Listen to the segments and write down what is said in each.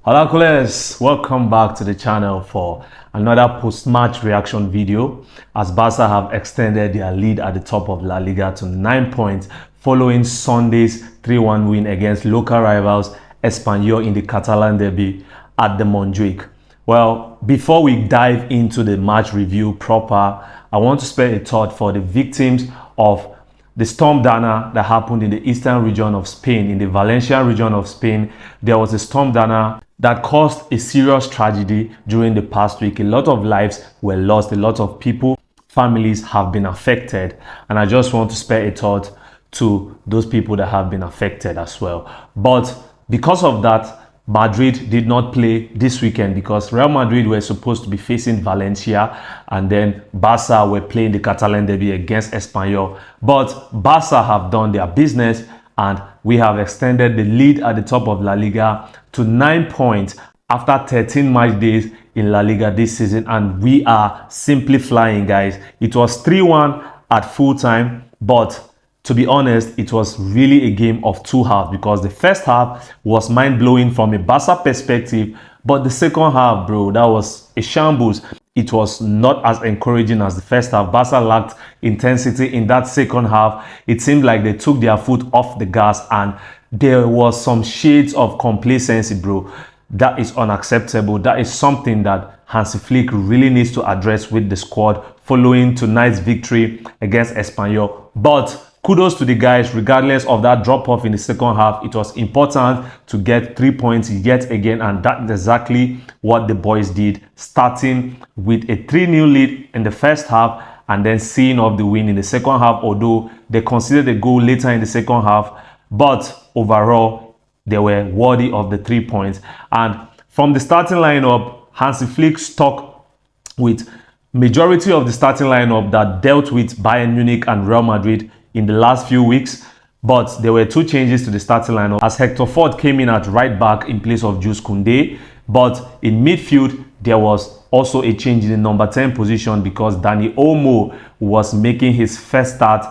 Hello Coolers, welcome back to the channel for another post-match reaction video as Barca have extended their lead at the top of La Liga to 9 points following Sunday's 3-1 win against local rivals Espanyol in the Catalan derby at the Montjuic. Well, before we dive into the match review proper, I want to spare a thought for the victims of the storm Dana that happened in the eastern region of Spain, in the Valencia region of Spain. There was a storm Dana that caused a serious tragedy during the past week. A lot of lives were lost, a lot of people, families have been affected, and I just want to spare a thought to those people that have been affected as well. But because of that, Madrid did not play this weekend because Real Madrid were supposed to be facing Valencia and then Barca were playing the Catalan derby against Espanyol. But Barca have done their business and we have extended the lead at the top of La Liga to 9 points after 13 match days in La Liga this season, and we are simply flying, guys. It was 3-1 at full time, but to be honest, it was really a game of two halves because the first half was mind-blowing from a Barca perspective, but the second half, bro, that was a shambles. It was not as encouraging as the first half. Barca lacked intensity in that second half. It seemed like they took their foot off the gas and there was some shades of complacency, bro. That is unacceptable. That is something that Hansi Flick really needs to address with the squad following tonight's victory against Espanyol. But kudos to the guys, regardless of that drop-off in the second half. It was important to get 3 points yet again, and that's exactly what the boys did, starting with a 3-0 lead in the first half and then seeing off the win in the second half, although they conceded a goal later in the second half. But overall, they were worthy of the 3 points. And from the starting lineup, Hansi Flick stuck with majority of the starting lineup that dealt with Bayern Munich and Real Madrid in the last few weeks, but there were two changes to the starting lineup as Hector Ford came in at right back in place of Jules Koundé. But in midfield, there was also a change in the number 10 position because Dani Olmo was making his first start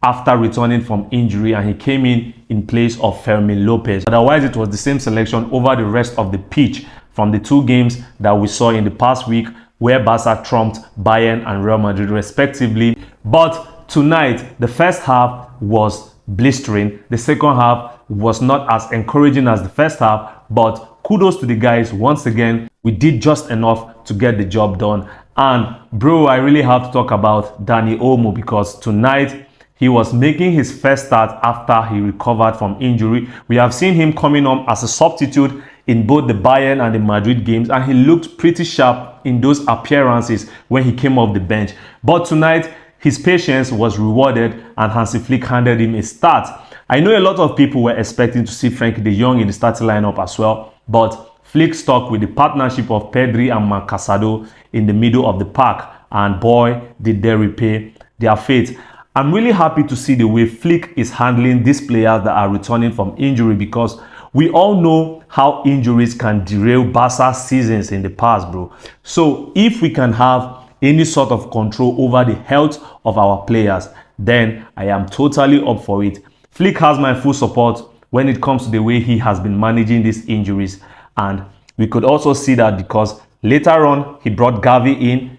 after returning from injury, and he came in place of Fermin Lopez. Otherwise, it was the same selection over the rest of the pitch from the two games that we saw in the past week where Barca trumped Bayern and Real Madrid respectively. But tonight, the first half was blistering. The second half was not as encouraging as the first half, but kudos to the guys. Once again, we did just enough to get the job done. And bro, I really have to talk about Dani Olmo because tonight he was making his first start after he recovered from injury. We have seen him coming on as a substitute in both the Bayern and the Madrid games, and he looked pretty sharp in those appearances when he came off the bench. But tonight, his patience was rewarded and Hansi Flick handed him a start. I know a lot of people were expecting to see Frenkie de Jong in the starting lineup as well, but Flick stuck with the partnership of Pedri and Marc Casadó in the middle of the pack, and boy, did they repay their fate. I'm really happy to see the way Flick is handling these players that are returning from injury because we all know how injuries can derail Barca seasons in the past, bro. So if we can have any sort of control over the health of our players, then I am totally up for it. Flick has my full support when it comes to the way he has been managing these injuries. And we could also see that because later on, he brought Gavi in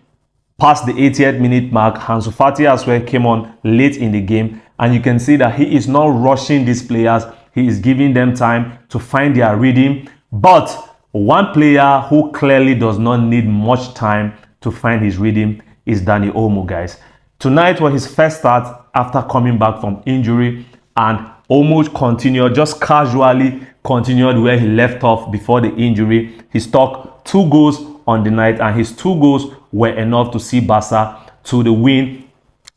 past the 80th minute mark. Ansu Fati as well came on late in the game. And you can see that he is not rushing these players. He is giving them time to find their rhythm. But one player who clearly does not need much time to find his rhythm is Dani Olmo, guys. Tonight was his first start after coming back from injury, and Olmo continued, just casually continued where he left off before the injury. He struck 2 goals on the night, and his 2 goals were enough to see Barca to the win.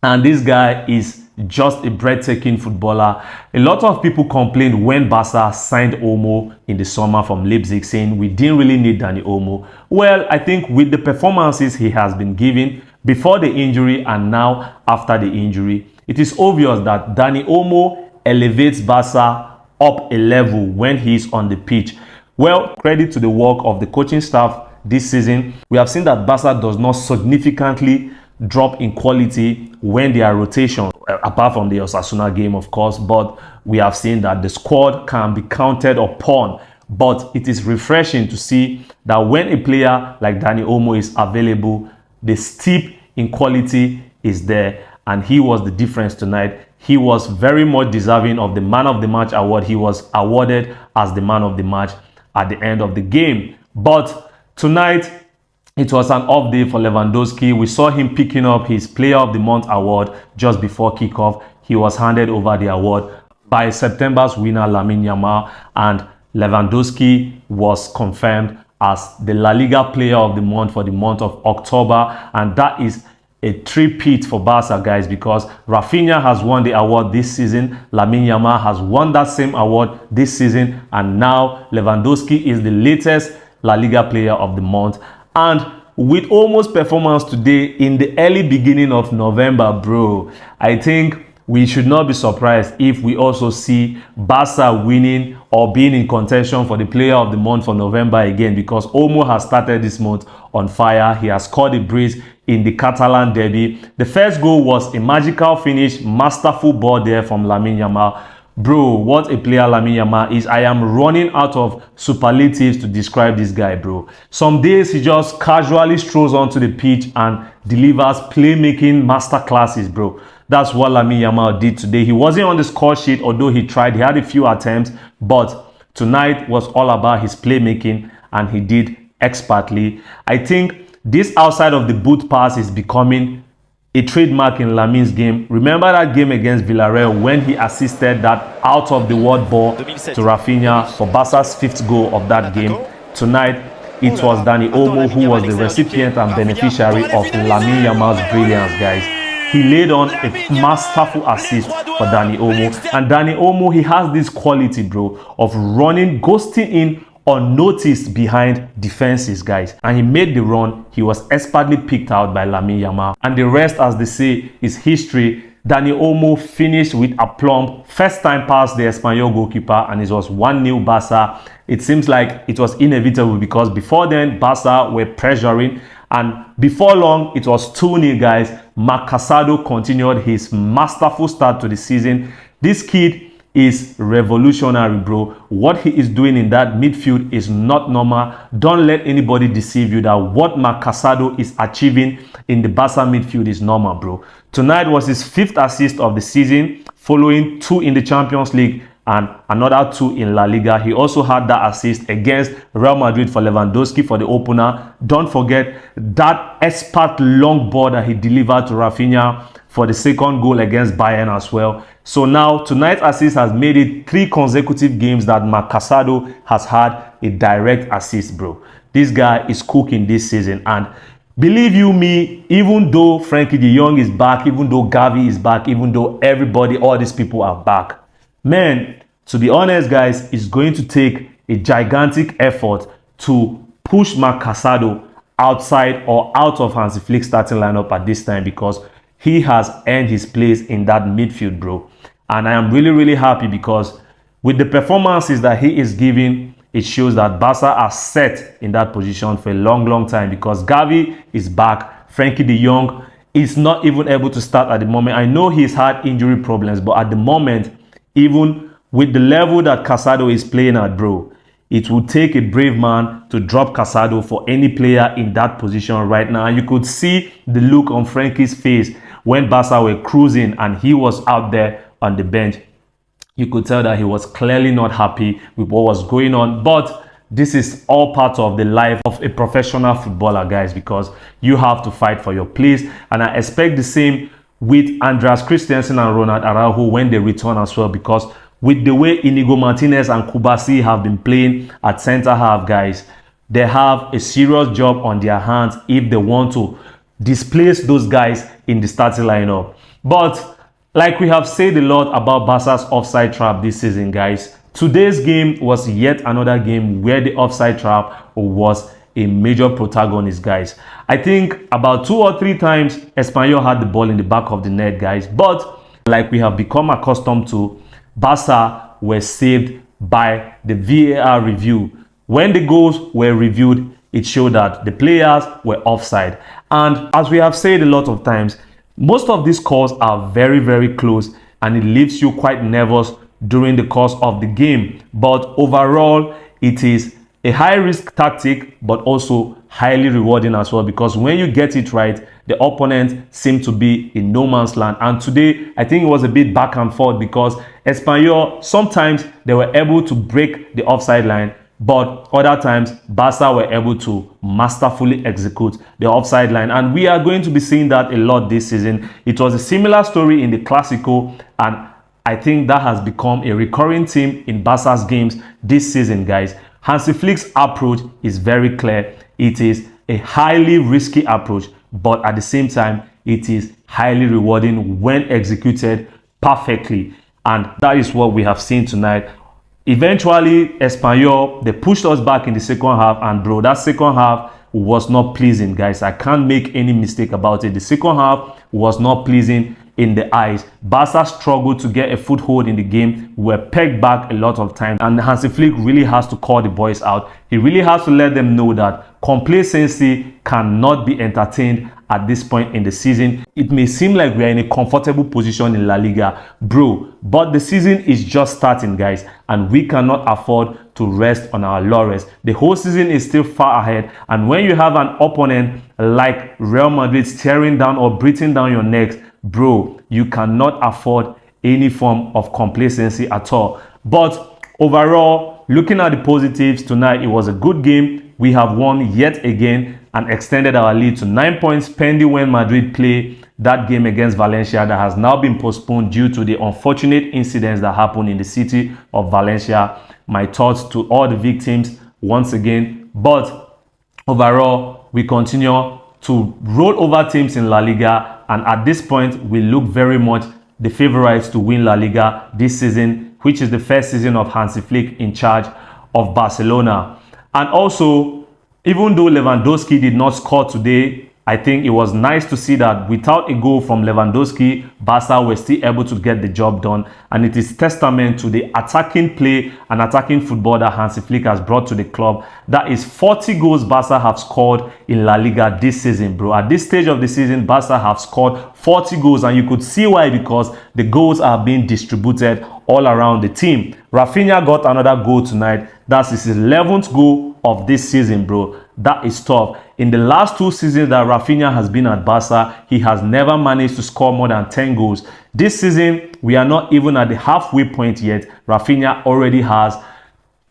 And this guy is just a breathtaking footballer. A lot of people complained when Barca signed Olmo in the summer from Leipzig, saying we didn't really need Dani Olmo. Well, I think with the performances he has been giving before the injury and now after the injury, it is obvious that Dani Olmo elevates Barca up a level when he's on the pitch. Well, credit to the work of the coaching staff this season. We have seen that Barca does not significantly drop in quality when they are rotation, apart from the Osasuna game, of course, but we have seen that the squad can be counted upon but it is refreshing to see that when a player like Dani Olmo is available, the steep in quality is there, and he was the difference tonight. He was very much deserving of the man of the match award. He was awarded as the man of the match at the end of the game. But tonight, it was an off day for Lewandowski. We saw him picking up his Player of the Month award just before kickoff. He was handed over the award by September's winner, Lamine Yamal, and Lewandowski was confirmed as the La Liga Player of the Month for the month of October, and that is a three-peat for Barca, guys, because Raphinha has won the award this season, Lamine Yamal has won that same award this season, and now Lewandowski is the latest La Liga Player of the Month. And with almost performance today in the early beginning of November, bro, I think we should not be surprised if we also see Barca winning or being in contention for the Player of the Month for November again, because Olmo has started this month on fire. He has scored a brace in the Catalan derby. The first goal was a magical finish, masterful ball there from Lamine Yamal. Bro, what a player Lamine Yamal is. I am running out of superlatives to describe this guy, bro. Some days he just casually strolls onto the pitch and delivers playmaking masterclasses, bro. That's what Lamine Yamal did today. He wasn't on the score sheet, although he tried. He had a few attempts, but tonight was all about his playmaking, and he did expertly. I think this outside of the boot pass is becoming a trademark in Lamine's game. Remember that game against Villarreal when he assisted that out of the world ball to Raphinha for Barca's 5th goal of that game. Tonight, it was Dani Olmo who was the recipient and beneficiary of Lamine Yamal's brilliance, guys. He laid on a masterful assist for Dani Olmo. And Dani Olmo, he has this quality, bro, of running, ghosting in unnoticed behind defenses, guys. And he made the run. He was expertly picked out by Lamine Yamal. And the rest, as they say, is history. Dani Olmo finished with aplomb. First time past the Espanyol goalkeeper, and it was 1-0 Barca. It seems like it was inevitable because before then, Barca were pressuring. And before long, it was 2-0, guys. Marc Casadó continued his masterful start to the season. This kid is revolutionary, bro. What he is doing in that midfield is not normal. Don't let anybody deceive you that what Marc Casadó is achieving in the Barca midfield is normal, bro. Tonight was his 5th assist of the season, following 2 in the Champions League and another 2 in La Liga. He also had that assist against Real Madrid for Lewandowski for the opener. Don't forget that expert long ball that he delivered to Raphinha for the 2nd goal against Bayern as well. So now tonight's assist has made it 3 consecutive games that Marc Casadó has had a direct assist, bro. This guy is cooking this season, and believe you me, even though Frenkie de Jong is back, even though Gavi is back, even though everybody, all these people are back, man, to be honest, guys, it's going to take a gigantic effort to push Marc Casadó outside or out of Hansi Flick's starting lineup at this time, because he has earned his place in that midfield, bro. And I am really, really happy because with the performances that he is giving, it shows that Barca are set in that position for a long, long time, because Gavi is back. Frenkie de Jong is not even able to start at the moment. I know he's had injury problems, but at the moment, even with the level that Casadó is playing at, bro, it would take a brave man to drop Casadó for any player in that position right now. And you could see the look on Frenkie's face when Barca were cruising and he was out there on the bench. You could tell that he was clearly not happy with what was going on. But this is all part of the life of a professional footballer, guys, because you have to fight for your place. And I expect the same with Andreas Christensen and Ronald Araujo when they return as well, because with the way Inigo Martinez and Kubasi have been playing at center half, guys, they have a serious job on their hands if they want to displace those guys in the starting lineup. But like we have said a lot about Barca's offside trap this season, guys, today's game was yet another game where the offside trap was a major protagonist, guys. I think about 2 or 3 times Espanyol had the ball in the back of the net, guys. But like we have become accustomed to, Barca were saved by the VAR review. When the goals were reviewed, it showed that the players were offside. And as we have said a lot of times, most of these calls are very, very close, and it leaves you quite nervous during the course of the game. But overall, it is a high-risk tactic, but also highly rewarding as well, because when you get it right, the opponent seemed to be in no man's land. And today, I think it was a bit back and forth, because Espanyol, sometimes they were able to break the offside line, but other times, Barca were able to masterfully execute the offside line. And we are going to be seeing that a lot this season. It was a similar story in the Clásico, and I think that has become a recurring theme in Barca's games this season, guys. Hansi Flick's approach is very clear. It is a highly risky approach, but at the same time, it is highly rewarding when executed perfectly. And that is what we have seen tonight. Eventually, Espanyol, they pushed us back in the second half, and bro, that second half was not pleasing, guys. I can't make any mistake about it. The second half was not pleasing in the eyes. Barca struggled to get a foothold in the game. We were pegged back a lot of times, and Hansi Flick really has to call the boys out. He really has to let them know that complacency cannot be entertained at this point in the season. It may seem like we are in a comfortable position in La Liga, bro, but the season is just starting, guys, and we cannot afford to rest on our laurels. The whole season is still far ahead, and when you have an opponent like Real Madrid staring down or breathing down your necks, bro, you cannot afford any form of complacency at all. But overall, looking at the positives tonight, it was a good game. We have won yet again and extended our lead to 9 points pending when Madrid play that game against Valencia that has now been postponed due to the unfortunate incidents that happened in the city of Valencia. My thoughts to all the victims once again. But overall, we continue to roll over teams in La Liga, and at this point, we look very much the favorites to win La Liga this season, which is the first season of Hansi Flick in charge of Barcelona. And also, even though Lewandowski did not score today, I think it was nice to see that without a goal from Lewandowski, Barca were still able to get the job done. And it is testament to the attacking play and attacking football that Hansi Flick has brought to the club. That is 40 goals Barca have scored in La Liga this season, bro. At this stage of the season, Barca have scored 40 goals, and you could see why, because the goals are being distributed all around the team. Raphinha got another goal tonight. That's his 11th goal of this season, bro. That is tough. In the last 2 seasons that Raphinha has been at Barca, he has never managed to score more than 10 goals. This season, we are not even at the halfway point yet. Raphinha already has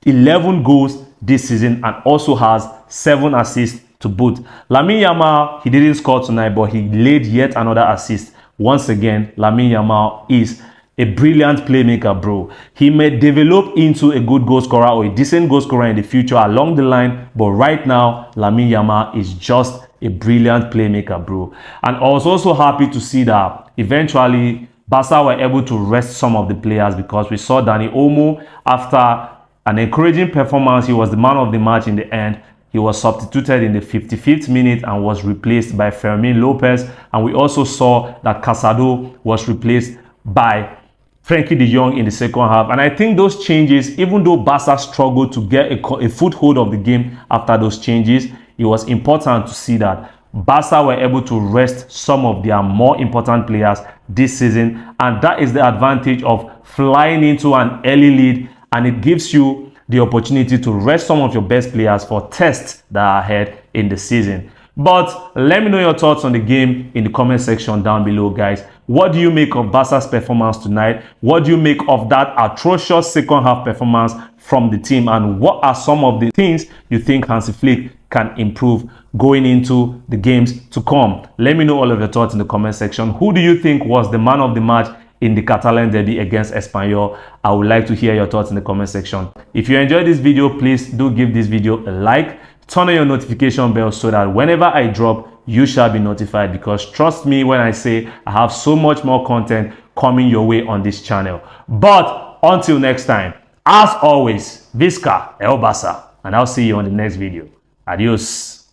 11 goals this season and also has 7 assists to boot. Lamine Yamal, he didn't score tonight, but he laid yet another assist. Once again, Lamine Yamal is a brilliant playmaker, bro. He may develop into a good goal scorer or a decent goal scorer in the future along the line, but right now, Lamine Yamal is just a brilliant playmaker, bro. And I was also happy to see that eventually Barca were able to rest some of the players, because we saw Dani Olmo, after an encouraging performance, he was the man of the match in the end. He was substituted in the 55th minute and was replaced by Fermin Lopez. And we also saw that Casadó was replaced by Frenkie de Jong in the second half. And I think those changes, even though Barca struggled to get a foothold of the game after those changes, it was important to see that Barca were able to rest some of their more important players this season. And that is the advantage of flying into an early lead, and it gives you the opportunity to rest some of your best players for tests that are ahead in the season. But let me know your thoughts on the game in the comment section down below, guys. What do you make of Barca's performance tonight? What do you make of that atrocious second half performance from the team? And what are some of the things you think Hansi Flick can improve going into the games to come? Let me know all of your thoughts in the comment section. Who do you think was the man of the match in the Catalan derby against Espanyol? I would like to hear your thoughts in the comment section. If you enjoyed this video, please do give this video a like. Turn on your notification bell so that whenever I drop, you shall be notified, because trust me when I say I have so much more content coming your way on this channel. But until next time, as always, Visca El Barça, and I'll see you on the next video. Adios.